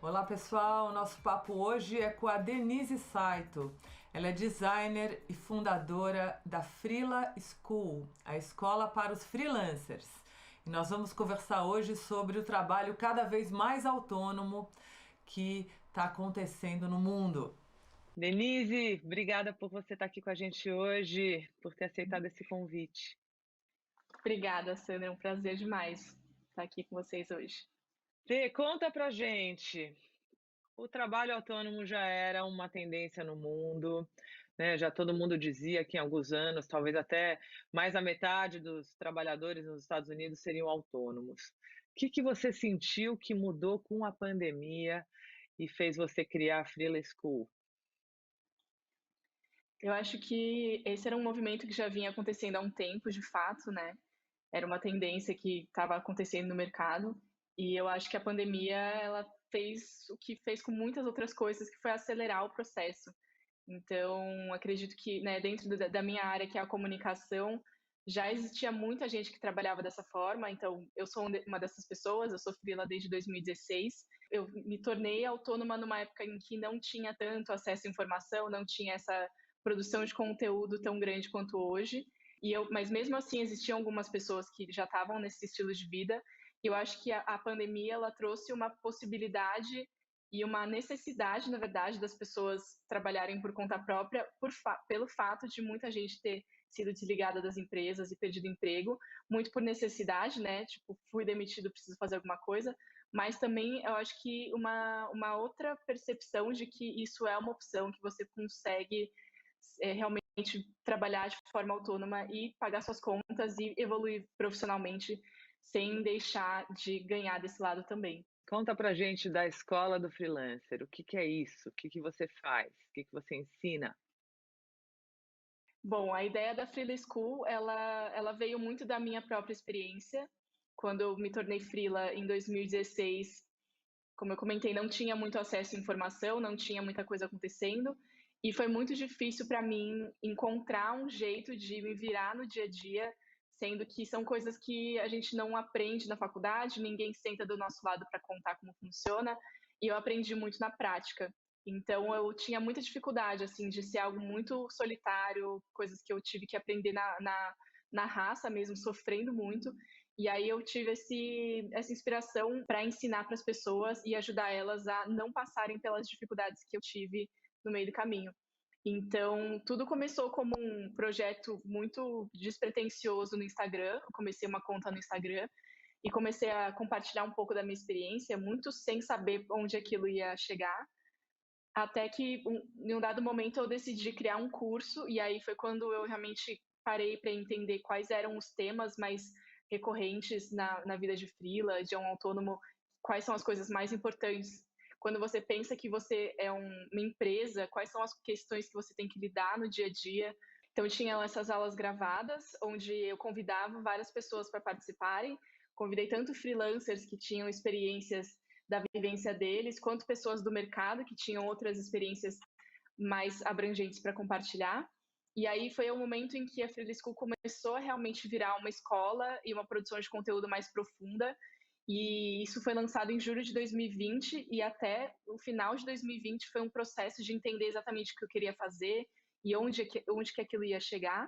Olá pessoal, o nosso papo hoje é com a Denise Saito. Ela é designer e fundadora da Freela School, a escola para os freelancers. E nós vamos conversar hoje sobre o trabalho cada vez mais autônomo que está acontecendo no mundo. Denise, obrigada por você estar aqui com a gente hoje, por ter aceitado esse convite. Obrigada, Sandra. É um prazer demais estar aqui com vocês hoje. Fê, conta pra gente. O trabalho autônomo já era uma tendência no mundo, né? Já todo mundo dizia que em alguns anos, talvez até mais da metade dos trabalhadores nos Estados Unidos seriam autônomos. O que você sentiu que mudou com a pandemia e fez você criar a Freela School? Eu acho que esse era um movimento que já vinha acontecendo há um tempo, de fato, né? Era uma tendência que estava acontecendo no mercado, e eu acho que a pandemia ela fez o que fez com muitas outras coisas, que foi acelerar o processo. Então, acredito que, né, dentro da minha área, que é a comunicação, já existia muita gente que trabalhava dessa forma. Então, eu sou uma dessas pessoas, eu sou freela desde 2016. Eu me tornei autônoma numa época em que não tinha tanto acesso à informação, não tinha essa produção de conteúdo tão grande quanto hoje. Mas mesmo assim, existiam algumas pessoas que já estavam nesse estilo de vida. E eu acho que a pandemia ela trouxe uma possibilidade e uma necessidade, na verdade, das pessoas trabalharem por conta própria pelo fato de muita gente ter sido desligada das empresas e perdido emprego, muito por necessidade, né? Tipo, fui demitido, preciso fazer alguma coisa, mas também eu acho que uma outra percepção de que isso é uma opção, que você consegue realmente trabalhar de forma autônoma e pagar suas contas e evoluir profissionalmente sem deixar de ganhar desse lado também. Conta pra gente da escola do freelancer. O que é isso? O que você faz? O que você ensina? Bom, a ideia da Freela School, ela veio muito da minha própria experiência. Quando eu me tornei freela em 2016, como eu comentei, não tinha muito acesso à informação, não tinha muita coisa acontecendo, e foi muito difícil para mim encontrar um jeito de me virar no dia a dia, sendo que são coisas que a gente não aprende na faculdade, ninguém senta do nosso lado para contar como funciona, e eu aprendi muito na prática. Então eu tinha muita dificuldade assim de ser algo muito solitário, coisas que eu tive que aprender na raça mesmo, sofrendo muito. E aí eu tive essa inspiração para ensinar para as pessoas e ajudar elas a não passarem pelas dificuldades que eu tive no meio do caminho. Então, tudo começou como um projeto muito despretensioso no Instagram. Eu comecei uma conta no Instagram e comecei a compartilhar um pouco da minha experiência, muito sem saber onde aquilo ia chegar. Até que, em um dado momento, eu decidi criar um curso, e aí foi quando eu realmente parei para entender quais eram os temas mais recorrentes na vida de freela, de um autônomo, quais são as coisas mais importantes. Quando você pensa que você é uma empresa, quais são as questões que você tem que lidar no dia a dia. Então, tinha essas aulas gravadas, onde eu convidava várias pessoas para participarem. Convidei tanto freelancers que tinham experiências da vivência deles, quanto pessoas do mercado que tinham outras experiências mais abrangentes para compartilhar. E aí foi o momento em que a Freela School começou a realmente virar uma escola e uma produção de conteúdo mais profunda. E isso foi lançado em julho de 2020 e até o final de 2020 foi um processo de entender exatamente o que eu queria fazer e onde que aquilo ia chegar.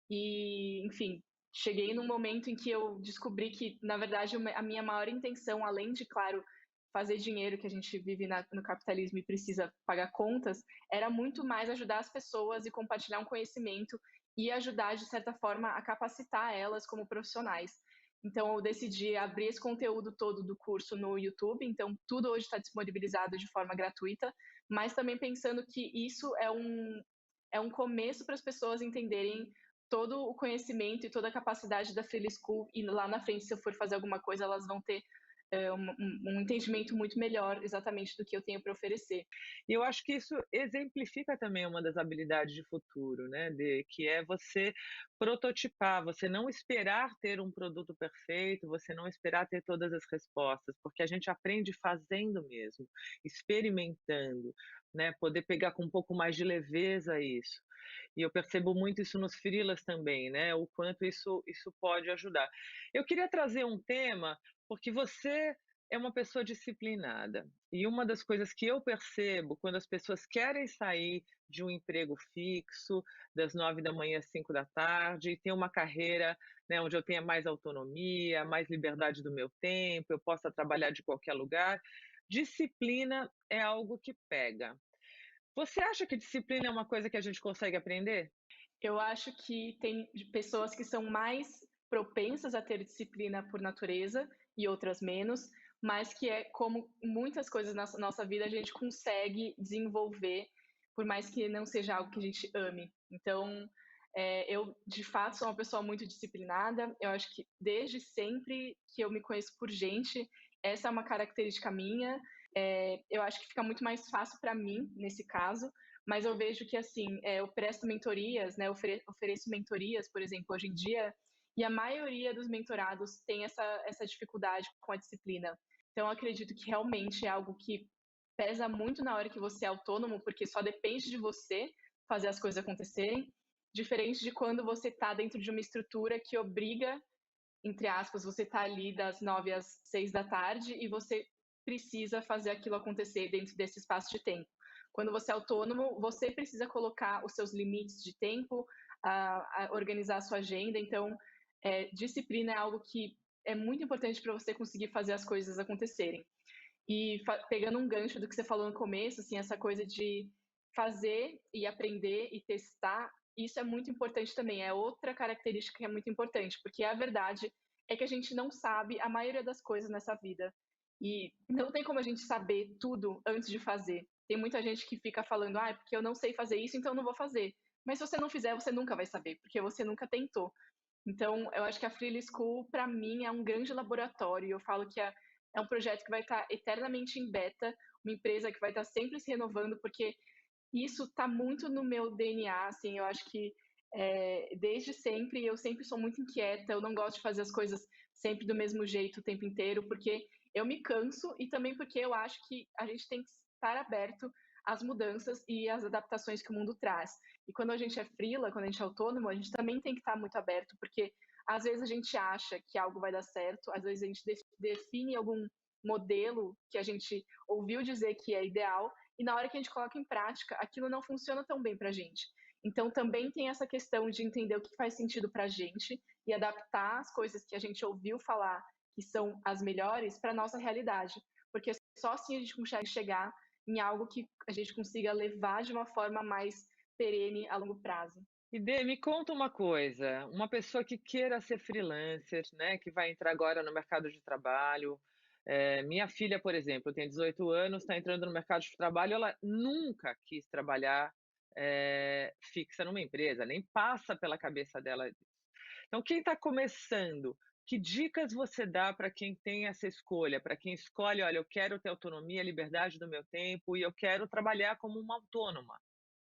E, enfim, cheguei num momento em que eu descobri que, na verdade, a minha maior intenção, além de, claro, fazer dinheiro, que a gente vive no capitalismo e precisa pagar contas, era muito mais ajudar as pessoas e compartilhar um conhecimento e ajudar, de certa forma, a capacitar elas como profissionais. Então, eu decidi abrir esse conteúdo todo do curso no YouTube. Então, tudo hoje está disponibilizado de forma gratuita, mas também pensando que isso é um começo para as pessoas entenderem todo o conhecimento e toda a capacidade da Freela School, e lá na frente, se eu for fazer alguma coisa, elas vão ter um entendimento muito melhor exatamente do que eu tenho para oferecer. E eu acho que isso exemplifica também uma das habilidades de futuro, né, que é você prototipar, você não esperar ter um produto perfeito, você não esperar ter todas as respostas, porque a gente aprende fazendo mesmo, experimentando, né, poder pegar com um pouco mais de leveza isso. E eu percebo muito isso nos freelas também, né, o quanto isso pode ajudar. Eu queria trazer um tema, porque você é uma pessoa disciplinada. E uma das coisas que eu percebo quando as pessoas querem sair de um emprego fixo, das 9 da manhã às 5 da tarde, e ter uma carreira, né, onde eu tenha mais autonomia, mais liberdade do meu tempo, eu possa trabalhar de qualquer lugar, disciplina é algo que pega. Você acha que disciplina é uma coisa que a gente consegue aprender? Eu acho que tem pessoas que são mais propensas a ter disciplina por natureza e outras menos, mas que é como muitas coisas na nossa vida a gente consegue desenvolver, por mais que não seja algo que a gente ame. Então, eu de fato sou uma pessoa muito disciplinada. Eu acho que desde sempre que eu me conheço por gente, essa é uma característica minha. Eu acho que fica muito mais fácil para mim nesse caso, mas eu vejo que, assim, eu presto mentorias, né, ofereço mentorias, por exemplo, hoje em dia, e a maioria dos mentorados tem essa dificuldade com a disciplina. Então, eu acredito que realmente é algo que pesa muito na hora que você é autônomo, porque só depende de você fazer as coisas acontecerem, diferente de quando você está dentro de uma estrutura que obriga, entre aspas, você está ali das 9 às 6 da tarde e você precisa fazer aquilo acontecer dentro desse espaço de tempo. Quando você é autônomo, você precisa colocar os seus limites de tempo, organizar a sua agenda. Então, disciplina é algo que é muito importante para você conseguir fazer as coisas acontecerem. E pegando um gancho do que você falou no começo, assim, essa coisa de fazer e aprender e testar, isso é muito importante também. É outra característica que é muito importante, porque a verdade é que a gente não sabe a maioria das coisas nessa vida. E não tem como a gente saber tudo antes de fazer. Tem muita gente que fica falando, porque eu não sei fazer isso, então eu não vou fazer. Mas se você não fizer, você nunca vai saber, porque você nunca tentou. Então, eu acho que a Freely School, para mim, é um grande laboratório. Eu falo que é um projeto que vai estar eternamente em beta, uma empresa que vai estar sempre se renovando, porque isso está muito no meu DNA, assim, eu acho que desde sempre, eu sempre sou muito inquieta, eu não gosto de fazer as coisas sempre do mesmo jeito o tempo inteiro, porque eu me canso e também porque eu acho que a gente tem que estar aberto às mudanças e às adaptações que o mundo traz. E quando a gente é freela, quando a gente é autônomo, a gente também tem que estar muito aberto, porque às vezes a gente acha que algo vai dar certo, às vezes a gente define algum modelo que a gente ouviu dizer que é ideal, e na hora que a gente coloca em prática, aquilo não funciona tão bem para a gente. Então, também tem essa questão de entender o que faz sentido para a gente e adaptar as coisas que a gente ouviu falar que são as melhores para a nossa realidade. Porque só assim a gente consegue chegar em algo que a gente consiga levar de uma forma mais perene a longo prazo. E Dê, me conta uma coisa, uma pessoa que queira ser freelancer, né, que vai entrar agora no mercado de trabalho. Minha filha, por exemplo, tem 18 anos, está entrando no mercado de trabalho, ela nunca quis trabalhar fixa numa empresa, nem passa pela cabeça dela isso. Então, quem está começando, que dicas você dá para quem tem essa escolha, para quem escolhe, olha, eu quero ter autonomia, liberdade do meu tempo e eu quero trabalhar como uma autônoma?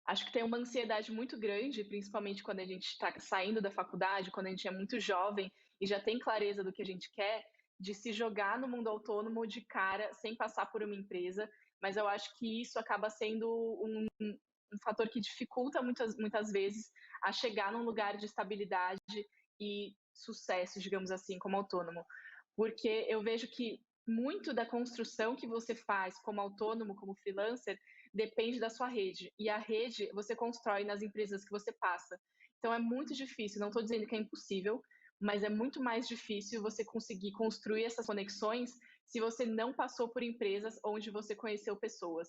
Acho que tem uma ansiedade muito grande, principalmente quando a gente está saindo da faculdade, quando a gente é muito jovem e já tem clareza do que a gente quer, de se jogar no mundo autônomo de cara, sem passar por uma empresa. Mas eu acho que isso acaba sendo um fator que dificulta muitas vezes a chegar num lugar de estabilidade e sucesso, digamos assim, como autônomo. Porque eu vejo que muito da construção que você faz como autônomo, como freelancer, depende da sua rede. E a rede você constrói nas empresas que você passa. Então é muito difícil, não estou dizendo que é impossível, mas é muito mais difícil você conseguir construir essas conexões se você não passou por empresas onde você conheceu pessoas.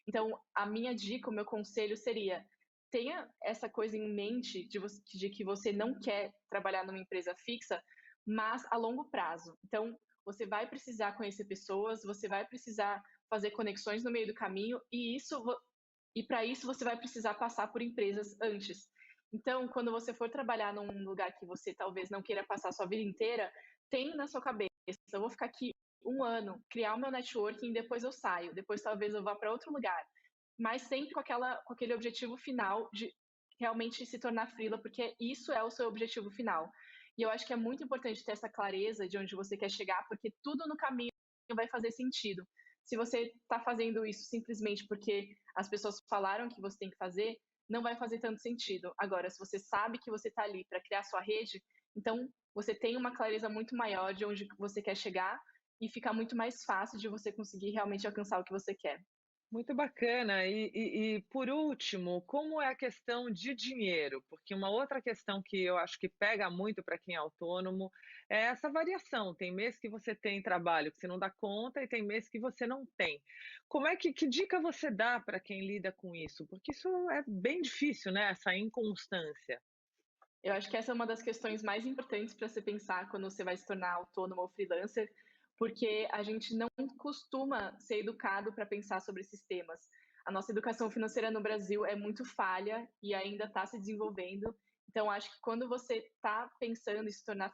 Então, a minha dica, o meu conselho seria: tenha essa coisa em mente de que você não quer trabalhar numa empresa fixa, mas a longo prazo. Então, você vai precisar conhecer pessoas, você vai precisar fazer conexões no meio do caminho, e para isso você vai precisar passar por empresas antes. Então, quando você for trabalhar num lugar que você talvez não queira passar a sua vida inteira, tem na sua cabeça: eu vou ficar aqui um ano, criar o meu networking, depois eu saio, depois talvez eu vá para outro lugar, mas sempre com aquele objetivo final de realmente se tornar freela, porque isso é o seu objetivo final. E eu acho que é muito importante ter essa clareza de onde você quer chegar, porque tudo no caminho vai fazer sentido. Se você está fazendo isso simplesmente porque as pessoas falaram que você tem que fazer, não vai fazer tanto sentido. Agora, se você sabe que você está ali para criar sua rede, então você tem uma clareza muito maior de onde você quer chegar e fica muito mais fácil de você conseguir realmente alcançar o que você quer. Muito bacana. E por último, como é a questão de dinheiro? Porque uma outra questão que eu acho que pega muito para quem é autônomo é essa variação. Tem mês que você tem trabalho que você não dá conta e tem mês que você não tem. Como é que dica você dá para quem lida com isso? Porque isso é bem difícil, né? Essa inconstância. Eu acho que essa é uma das questões mais importantes para você pensar quando você vai se tornar autônomo ou freelancer, porque a gente não costuma ser educado para pensar sobre esses temas. A nossa educação financeira no Brasil é muito falha e ainda está se desenvolvendo. Então, acho que quando você está pensando em se tornar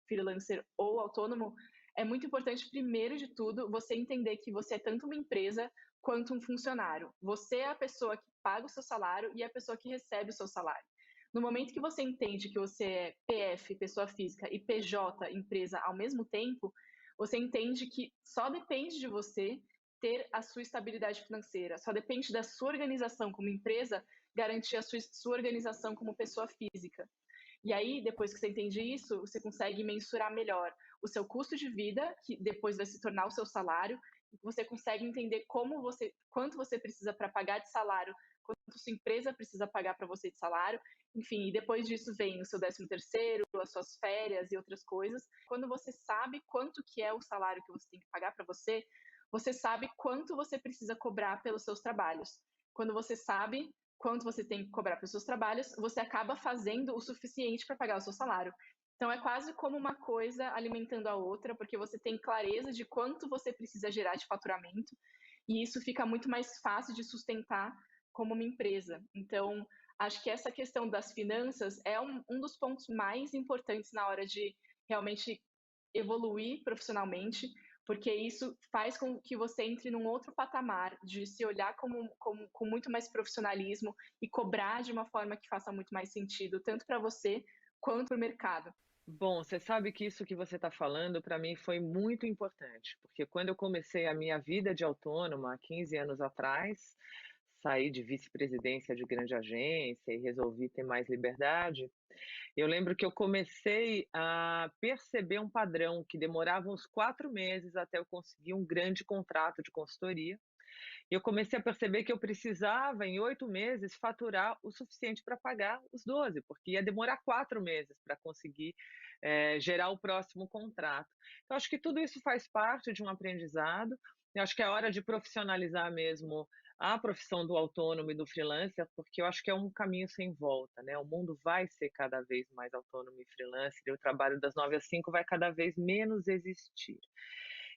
freelancer ou autônomo, é muito importante, primeiro de tudo, você entender que você é tanto uma empresa quanto um funcionário. Você é a pessoa que paga o seu salário e é a pessoa que recebe o seu salário. No momento que você entende que você é PF, pessoa física, e PJ, empresa, ao mesmo tempo, você entende que só depende de você ter a sua estabilidade financeira, só depende da sua organização como empresa garantir a sua organização como pessoa física. E aí, depois que você entende isso, você consegue mensurar melhor o seu custo de vida, que depois vai se tornar o seu salário, você consegue entender quanto você precisa para pagar de salário, quanto sua empresa precisa pagar para você de salário, enfim, e depois disso vem o seu 13º, as suas férias e outras coisas. Quando você sabe quanto que é o salário que você tem que pagar para você, você sabe quanto você precisa cobrar pelos seus trabalhos. Quando você sabe quanto você tem que cobrar pelos seus trabalhos, você acaba fazendo o suficiente para pagar o seu salário. Então é quase como uma coisa alimentando a outra, porque você tem clareza de quanto você precisa gerar de faturamento, e isso fica muito mais fácil de sustentar como uma empresa. Então, acho que essa questão das finanças é um dos pontos mais importantes na hora de realmente evoluir profissionalmente, porque isso faz com que você entre num outro patamar de se olhar com muito mais profissionalismo e cobrar de uma forma que faça muito mais sentido, tanto para você quanto para o mercado. Bom, você sabe que isso que você está falando para mim foi muito importante, porque quando eu comecei a minha vida de autônoma há 15 anos atrás, saí de vice-presidência de grande agência e resolvi ter mais liberdade. Eu lembro que eu comecei a perceber um padrão que demorava uns 4 meses até eu conseguir um grande contrato de consultoria. E eu comecei a perceber que eu precisava, em 8 meses, faturar o suficiente para pagar os 12, porque ia demorar 4 meses para conseguir gerar o próximo contrato. Então, acho que tudo isso faz parte de um aprendizado. Eu acho que é hora de profissionalizar mesmo a profissão do autônomo e do freelancer, porque eu acho que é um caminho sem volta, né? O mundo vai ser cada vez mais autônomo e freelancer, e o trabalho das 9 às 5 vai cada vez menos existir.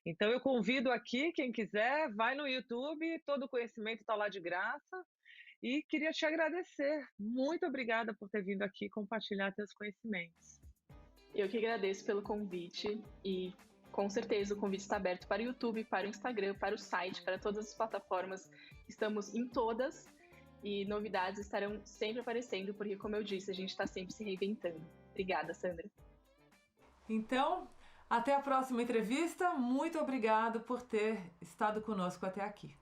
Então eu convido aqui, quem quiser, vai no YouTube, todo o conhecimento está lá de graça, e queria te agradecer. Muito obrigada por ter vindo aqui compartilhar seus conhecimentos. Eu que agradeço pelo convite e com certeza o convite está aberto para o YouTube, para o Instagram, para o site, para todas as plataformas. Estamos em todas e novidades estarão sempre aparecendo, porque, como eu disse, a gente está sempre se reinventando. Obrigada, Sandra. Então, até a próxima entrevista. Muito obrigado por ter estado conosco até aqui.